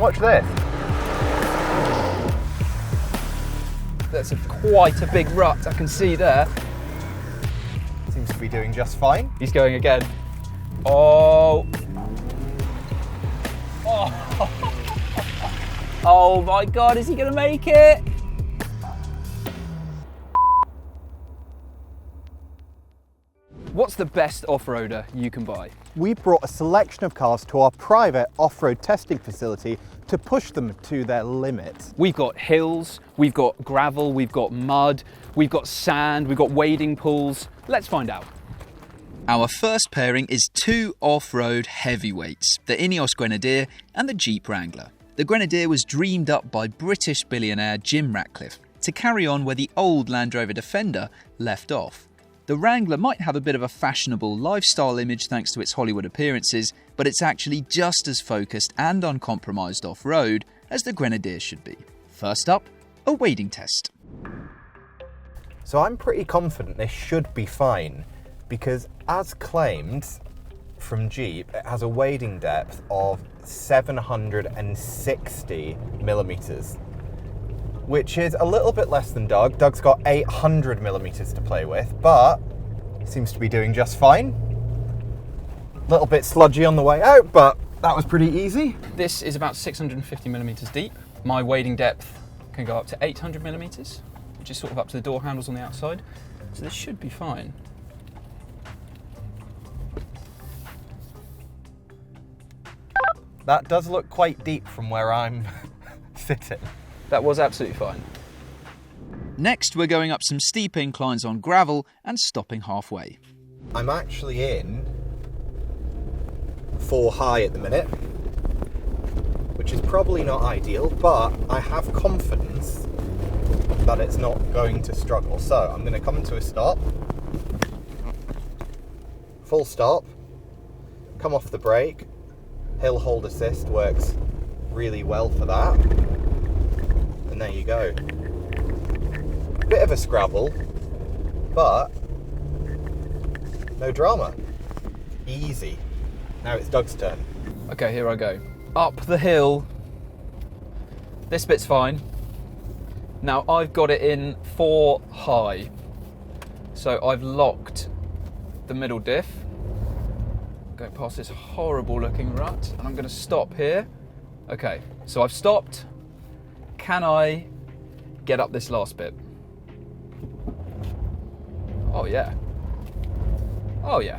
Watch this. That's quite a big rut, I can see there. Seems to be doing just fine. He's going again. Oh. Oh. Oh my God, is he gonna make it? What's the best off-roader you can buy? We brought a selection of cars to our private off-road testing facility to push them to their limits. We've got hills, we've got gravel, we've got mud, we've got sand, we've got wading pools. Let's find out. Our first pairing is two off-road heavyweights, the Ineos Grenadier and the Jeep Wrangler. The Grenadier was dreamed up by British billionaire Jim Ratcliffe to carry on where the old Land Rover Defender left off. The Wrangler might have a bit of a fashionable lifestyle image thanks to its Hollywood appearances, but it's actually just as focused and uncompromised off-road as the Grenadier should be. First up, a wading test. So I'm pretty confident this should be fine, because as claimed from Jeep, it has a wading depth of 760 millimeters, which is a little bit less than Doug. Doug's got 800 millimeters to play with, but seems to be doing just fine. A little bit sludgy on the way out, but that was pretty easy. This is about 650 millimeters deep. My wading depth can go up to 800 millimeters, which is sort of up to the door handles on the outside. So this should be fine. That does look quite deep from where I'm sitting. That was absolutely fine. Next, we're going up some steep inclines on gravel and stopping halfway. I'm actually in 4 high at the minute, which is probably not ideal, but I have confidence that it's not going to struggle. So I'm going to come to a stop, full stop, come off the brake. Hill hold assist works really well for that. And there you go. Bit of a scrabble, but no drama. Easy. Now it's Doug's turn. Okay, here I go. Up the hill. This bit's fine. Now I've got it in 4 high. So I've locked the middle diff. Go past this horrible looking rut, and I'm going to stop here. Okay, so I've stopped. Can I get up this last bit? Oh yeah. Oh yeah.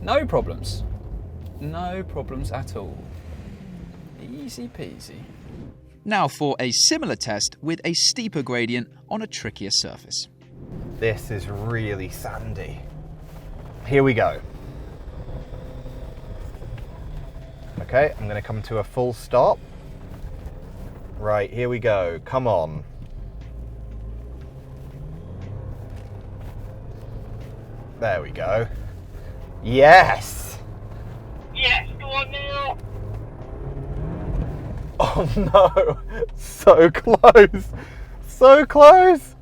No problems. No problems at all. Easy peasy. Now for a similar test with a steeper gradient on a trickier surface. This is really sandy. Here we go. Okay, I'm going to come to a full stop. Right, here we go. Come on. There we go. Yes! Yes, go on now! Oh no! So close! So close!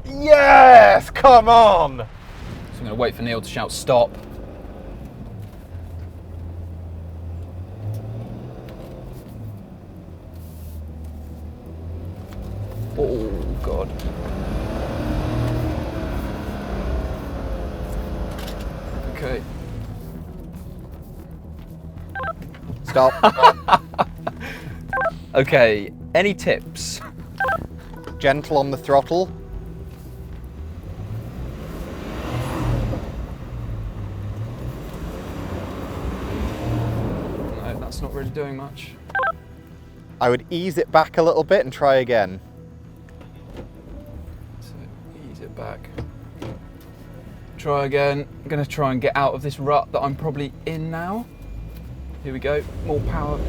Yes! Come on! So I'm going to wait for Neil to shout stop. Oh God. Okay. Stop. Okay, any tips? Gentle on the throttle. No, that's not really doing much. I would ease it back a little bit and try again. So ease it back. Try again. I'm going to try and get out of this rut that I'm probably in now. Here we go. More power. No,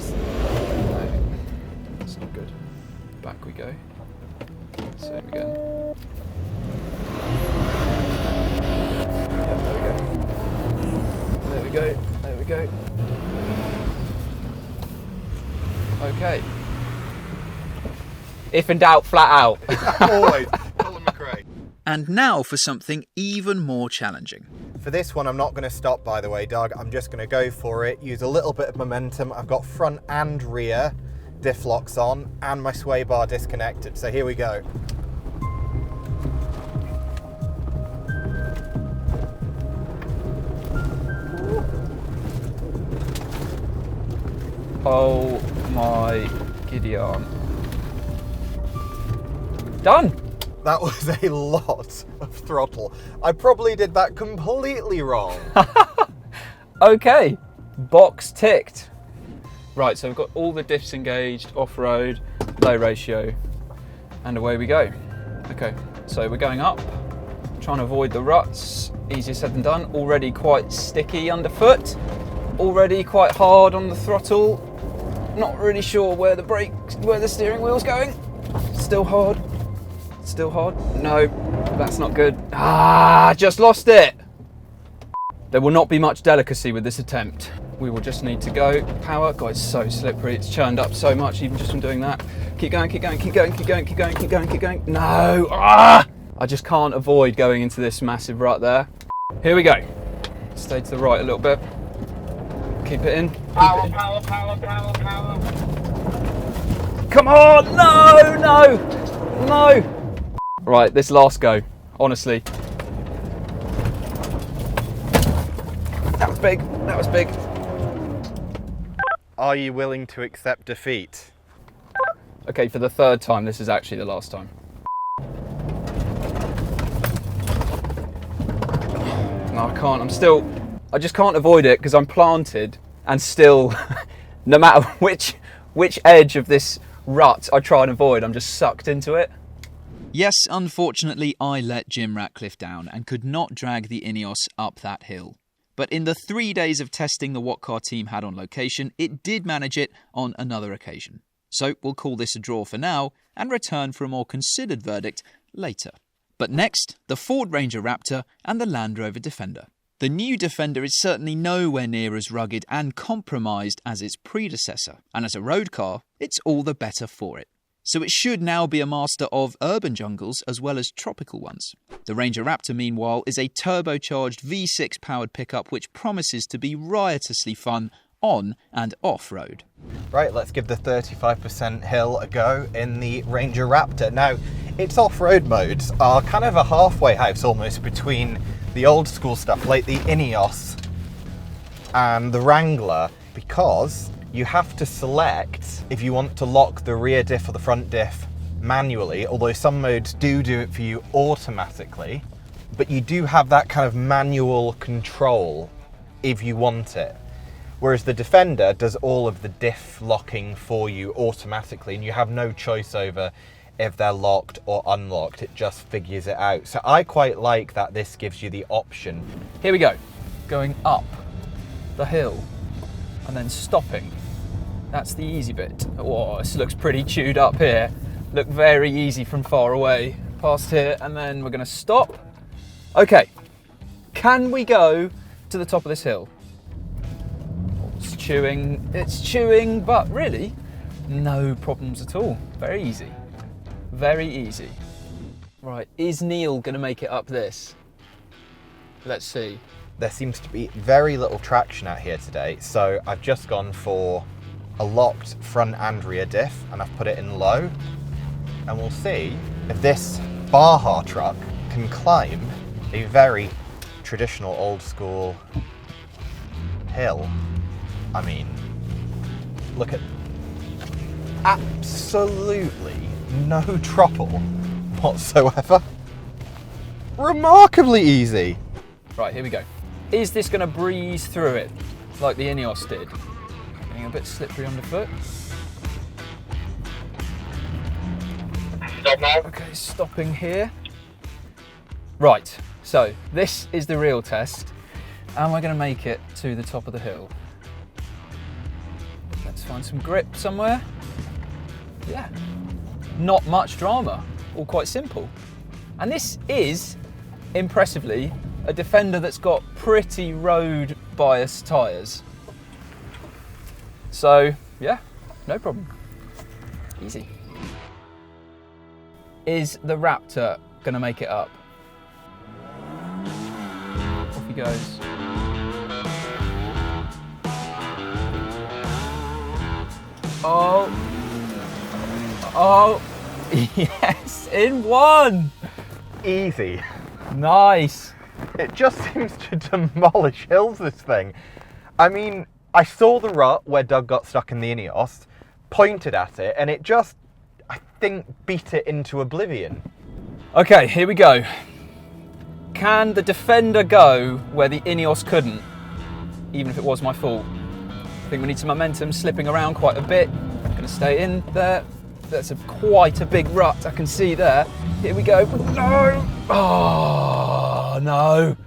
that's not good. Back we go. Same again. Yeah, there we go. There we go. There we go. Okay. If in doubt, flat out. Always. Colin McRae. And now for something even more challenging. For this one, I'm not going to stop, by the way, Doug. I'm just going to go for it, use a little bit of momentum. I've got front and rear diff locks on and my sway bar disconnected. So here we go. Oh my giddy aunt. Done! That was a lot of throttle. I probably did that completely wrong. Okay, box ticked. Right, so we've got all the diffs engaged, off-road, low ratio, and away we go. Okay, so we're going up, trying to avoid the ruts. Easier said than done. Already quite sticky underfoot. Already quite hard on the throttle. Not really sure where the steering wheel's going. Still hard. Still hard. No, that's not good. Just lost it. There will not be much delicacy with this attempt. We will just need to go. Power, God, it's so slippery. It's churned up so much even just from doing that. Keep going, keep going, keep going, keep going, keep going, keep going, keep going. No, I just can't avoid going into this massive rut there. Here we go. Stay to the right a little bit. Keep it in. Keep it in. Power. Come on, no. Right, this last go, honestly. That was big. Are you willing to accept defeat? Okay, for the third time, this is actually the last time. No, I can't, I just can't avoid it because I'm planted and still, no matter which edge of this rut I try and avoid, I'm just sucked into it. Yes, unfortunately, I let Jim Ratcliffe down and could not drag the Ineos up that hill. But in the 3 days of testing the What Car team had on location, it did manage it on another occasion. So we'll call this a draw for now and return for a more considered verdict later. But next, the Ford Ranger Raptor and the Land Rover Defender. The new Defender is certainly nowhere near as rugged and compromised as its predecessor, and as a road car, it's all the better for it. So it should now be a master of urban jungles as well as tropical ones. The Ranger Raptor, meanwhile, is a turbocharged V6 powered pickup which promises to be riotously fun on and off-road. Right, let's give the 35% hill a go in the Ranger Raptor. Now, its off-road modes are kind of a halfway house almost between the old school stuff like the Ineos and the Wrangler, because you have to select if you want to lock the rear diff or the front diff manually, although some modes do it for you automatically, but you do have that kind of manual control if you want it. Whereas the Defender does all of the diff locking for you automatically and you have no choice over if they're locked or unlocked, it just figures it out. So I quite like that this gives you the option. Here we go, going up the hill and then stopping. That's the easy bit. Oh, this looks pretty chewed up here. Look very easy from far away. Past here, and then we're gonna stop. Okay, can we go to the top of this hill? It's chewing, but really, no problems at all. Very easy, very easy. Right, is Neil gonna make it up this? Let's see. There seems to be very little traction out here today, so I've just gone for a locked front and rear diff and I've put it in low, and we'll see if this Baja truck can climb a very traditional old school hill. I mean, look at absolutely no trouble whatsoever. Remarkably easy. Right, here we go. Is this going to breeze through it like the Ineos did? Getting a bit slippery underfoot. Stop now. Okay, stopping here. Right, so this is the real test. Am I going to make it to the top of the hill? Let's find some grip somewhere. Yeah, not much drama, all quite simple. And this is, impressively, a Defender that's got pretty road biased tyres. So, yeah, no problem. Easy. Is the Raptor gonna make it up? Off he goes. Oh. Oh. Yes, in one. Easy. Nice. It just seems to demolish hills, this thing. I mean, I saw the rut where Doug got stuck in the Ineos, pointed at it, and it just, I think, beat it into oblivion. Okay, here we go. Can the defender go where the Ineos couldn't, even if it was my fault? I think we need some momentum, slipping around quite a bit. Gonna stay in there. That's quite a big rut, I can see there. Here we go. No! Oh, no.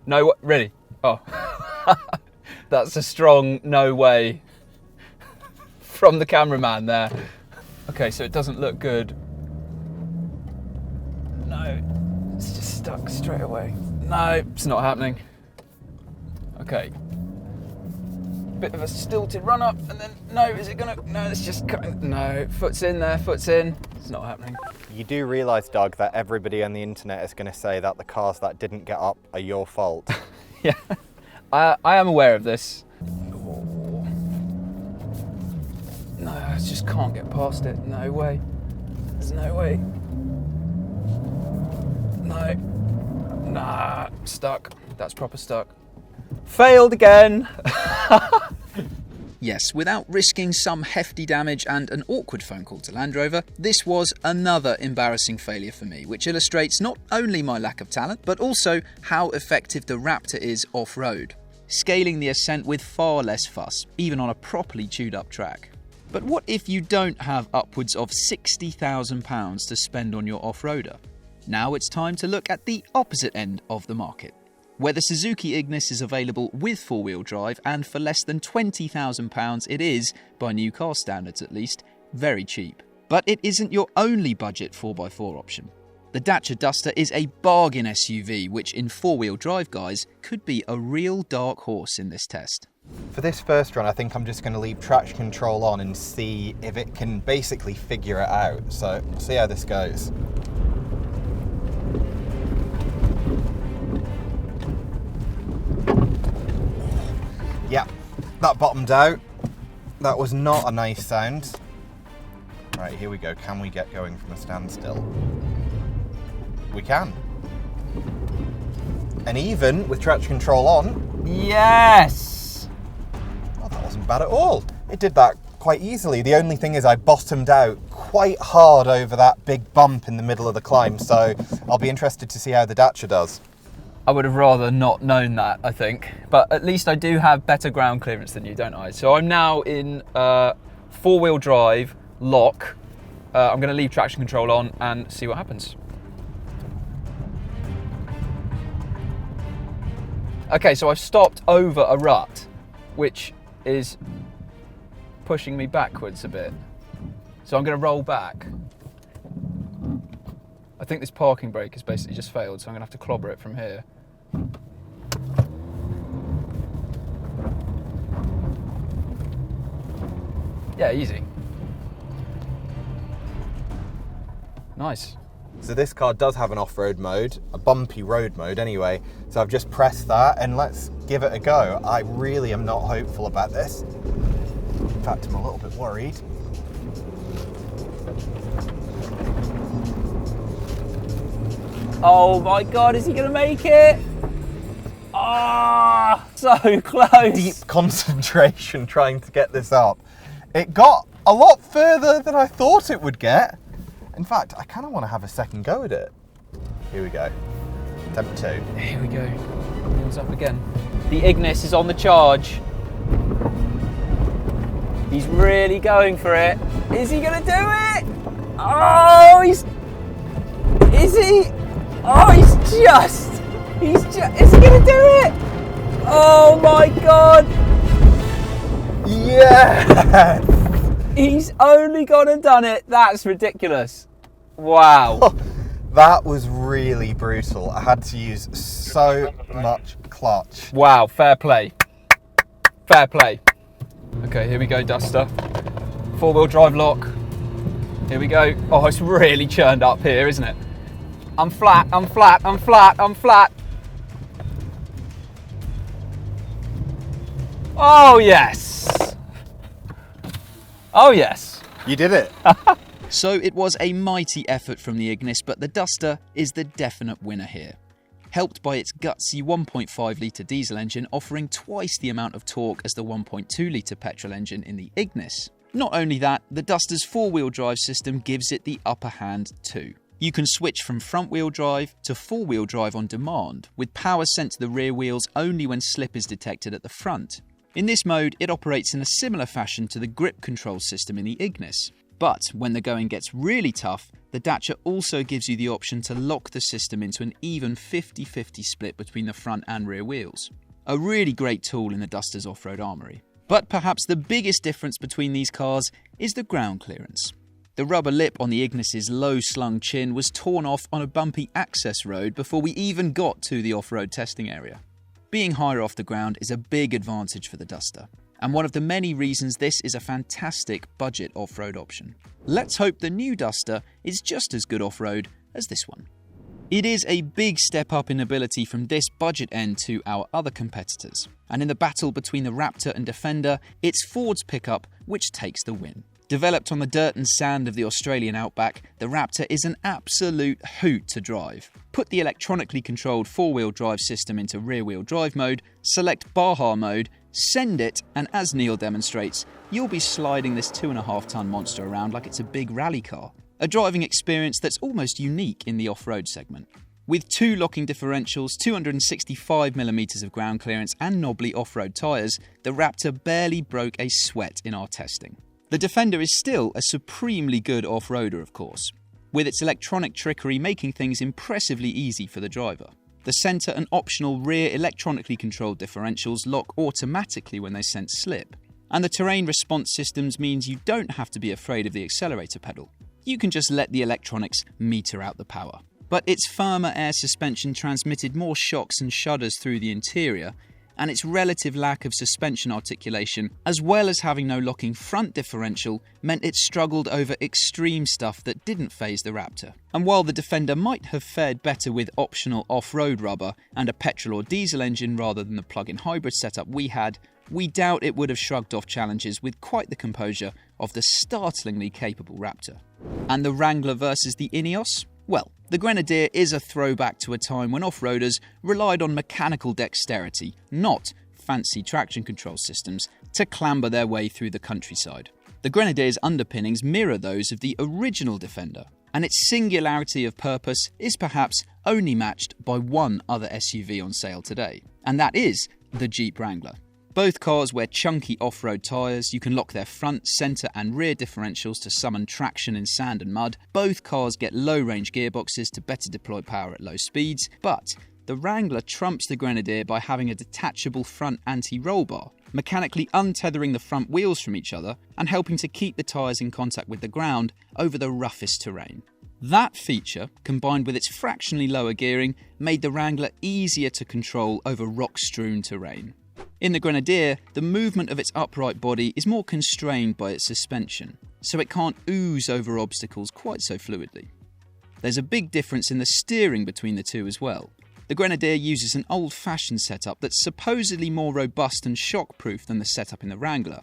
No, really? Oh. That's a strong no way from the cameraman there. Okay, so it doesn't look good. No, it's just stuck straight away. No, it's not happening. Okay. Bit of a stilted run up, and then no, is it gonna? No, it's just cutting. No, foot's in there, foot's in. It's not happening. You do realise, Doug, that everybody on the internet is going to say that the cars that didn't get up are your fault. Yeah, I am aware of this. Oh. No, I just can't get past it. No way. There's no way. No. Nah, stuck. That's proper stuck. Failed again. Yes, without risking some hefty damage and an awkward phone call to Land Rover, this was another embarrassing failure for me, which illustrates not only my lack of talent, but also how effective the Raptor is off-road, scaling the ascent with far less fuss, even on a properly chewed up track. But what if you don't have upwards of £60,000 to spend on your off-roader? Now it's time to look at the opposite end of the market, where the Suzuki Ignis is available with four-wheel drive, and for less than £20,000 it is, by new car standards at least, very cheap. But it isn't your only budget 4x4 option. The Dacia Duster is a bargain SUV, which in four-wheel drive, guys, could be a real dark horse in this test. For this first run, I think I'm just going to leave traction control on and see if it can basically figure it out. So we'll see how this goes. Yeah, that bottomed out. That was not a nice sound. Right, here we go. Can we get going from a standstill? We can. And even with traction control on... Yes! Oh, that wasn't bad at all. It did that quite easily. The only thing is I bottomed out quite hard over that big bump in the middle of the climb, so I'll be interested to see how the Dacia does. I would have rather not known that, I think. But at least I do have better ground clearance than you, don't I? So I'm now in four-wheel drive, lock. I'm going to leave traction control on and see what happens. Okay, so I've stopped over a rut, which is pushing me backwards a bit. So I'm going to roll back. I think this parking brake has basically just failed, so I'm going to have to clobber it from here. Yeah, easy. Nice. So this car does have an off-road mode, a bumpy road mode anyway, so I've just pressed that and let's give it a go. I really am not hopeful about this. In fact, I'm a little bit worried. Oh my God, is he gonna make it? Ah, so close. Deep concentration trying to get this up. It got a lot further than I thought it would get. In fact, I kind of want to have a second go at it. Here we go. Attempt 2. Here we go. Wheels up again. The Ignis is on the charge. He's really going for it. Is he gonna do it? Oh, is he? Oh, is he gonna do it? Oh my God. Yeah! He's only gone and done it. That's ridiculous. Wow. That was really brutal. I had to use so much clutch. Wow, fair play. Fair play. Okay, here we go, Duster. Four-wheel drive lock. Here we go. Oh, it's really churned up here, isn't it? I'm flat, I'm flat, I'm flat, I'm flat. Oh yes! Oh yes! You did it. So it was a mighty effort from the Ignis, but the Duster is the definite winner here. Helped by its gutsy 1.5 litre diesel engine offering twice the amount of torque as the 1.2 litre petrol engine in the Ignis. Not only that, the Duster's four-wheel drive system gives it the upper hand too. You can switch from front-wheel drive to four-wheel drive on demand, with power sent to the rear wheels only when slip is detected at the front. In this mode, it operates in a similar fashion to the grip control system in the Ignis. But when the going gets really tough, the Dacia also gives you the option to lock the system into an even 50-50 split between the front and rear wheels. A really great tool in the Duster's off-road armoury. But perhaps the biggest difference between these cars is the ground clearance. The rubber lip on the Ignis's low-slung chin was torn off on a bumpy access road before we even got to the off-road testing area. Being higher off the ground is a big advantage for the Duster, and one of the many reasons this is a fantastic budget off-road option. Let's hope the new Duster is just as good off-road as this one. It is a big step up in ability from this budget end to our other competitors, and in the battle between the Raptor and Defender, it's Ford's pickup which takes the win. Developed on the dirt and sand of the Australian outback, the Raptor is an absolute hoot to drive. Put the electronically controlled four-wheel drive system into rear-wheel drive mode, select Baja mode, send it, and as Neil demonstrates, you'll be sliding this 2.5-ton monster around like it's a big rally car. A driving experience that's almost unique in the off-road segment. With two locking differentials, 265mm of ground clearance and knobbly off-road tyres, the Raptor barely broke a sweat in our testing. The Defender is still a supremely good off-roader, of course, with its electronic trickery making things impressively easy for the driver. The centre and optional rear electronically controlled differentials lock automatically when they sense slip, and the terrain response systems means you don't have to be afraid of the accelerator pedal. You can just let the electronics meter out the power. But its firmer air suspension transmitted more shocks and shudders through the interior, and its relative lack of suspension articulation, as well as having no locking front differential, meant it struggled over extreme stuff that didn't faze the Raptor. And while the Defender might have fared better with optional off-road rubber and a petrol or diesel engine rather than the plug-in hybrid setup we had, we doubt it would have shrugged off challenges with quite the composure of the startlingly capable Raptor. And the Wrangler versus the Ineos? Well, the Grenadier is a throwback to a time when off-roaders relied on mechanical dexterity, not fancy traction control systems, to clamber their way through the countryside. The Grenadier's underpinnings mirror those of the original Defender, and its singularity of purpose is perhaps only matched by one other SUV on sale today, and that is the Jeep Wrangler. Both cars wear chunky off-road tyres, you can lock their front, centre and rear differentials to summon traction in sand and mud, both cars get low-range gearboxes to better deploy power at low speeds, but the Wrangler trumps the Grenadier by having a detachable front anti-roll bar, mechanically untethering the front wheels from each other and helping to keep the tyres in contact with the ground over the roughest terrain. That feature, combined with its fractionally lower gearing, made the Wrangler easier to control over rock-strewn terrain. In the Grenadier, the movement of its upright body is more constrained by its suspension, so it can't ooze over obstacles quite so fluidly. There's a big difference in the steering between the two as well. The Grenadier uses an old-fashioned setup that's supposedly more robust and shock-proof than the setup in the Wrangler,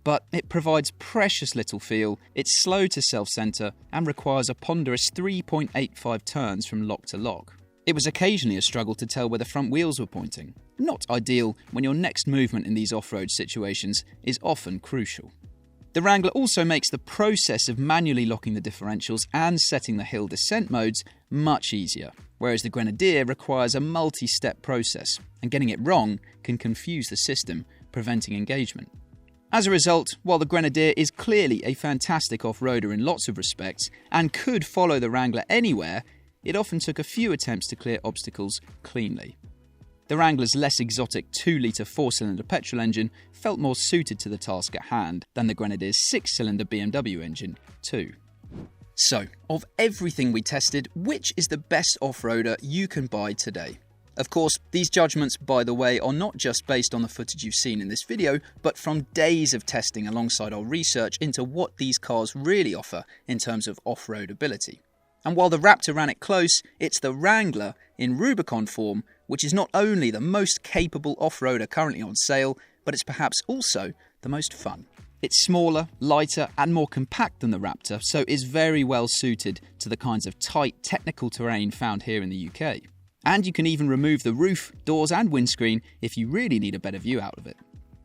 but it provides precious little feel, it's slow to self-centre, and requires a ponderous 3.85 turns from lock to lock. It was occasionally a struggle to tell where the front wheels were pointing. Not ideal when your next movement in these off-road situations is often crucial. The Wrangler also makes the process of manually locking the differentials and setting the hill descent modes much easier, whereas the Grenadier requires a multi-step process, and getting it wrong can confuse the system, preventing engagement. As a result, while the Grenadier is clearly a fantastic off-roader in lots of respects, and could follow the Wrangler anywhere, it often took a few attempts to clear obstacles cleanly. The Wrangler's less exotic 2-litre 4-cylinder petrol engine felt more suited to the task at hand than the Grenadier's 6-cylinder BMW engine, too. So, of everything we tested, which is the best off-roader you can buy today? Of course, these judgments, by the way, are not just based on the footage you've seen in this video, but from days of testing alongside our research into what these cars really offer in terms of off-road ability. And while the Raptor ran it close, it's the Wrangler, in Rubicon form, which is not only the most capable off-roader currently on sale, but it's perhaps also the most fun. It's smaller, lighter and more compact than the Raptor, so is very well suited to the kinds of tight technical terrain found here in the UK. And you can even remove the roof, doors and windscreen if you really need a better view out of it.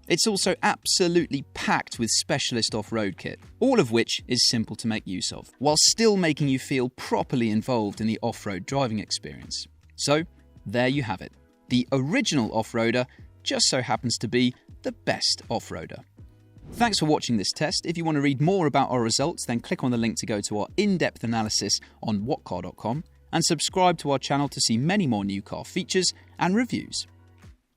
It's also absolutely packed with specialist off-road kit, all of which is simple to make use of, while still making you feel properly involved in the off-road driving experience. So, there you have it. The original off-roader just so happens to be the best off-roader. Thanks for watching this test. If you want to read more about our results, then click on the link to go to our in-depth analysis on whatcar.com and subscribe to our channel to see many more new car features and reviews.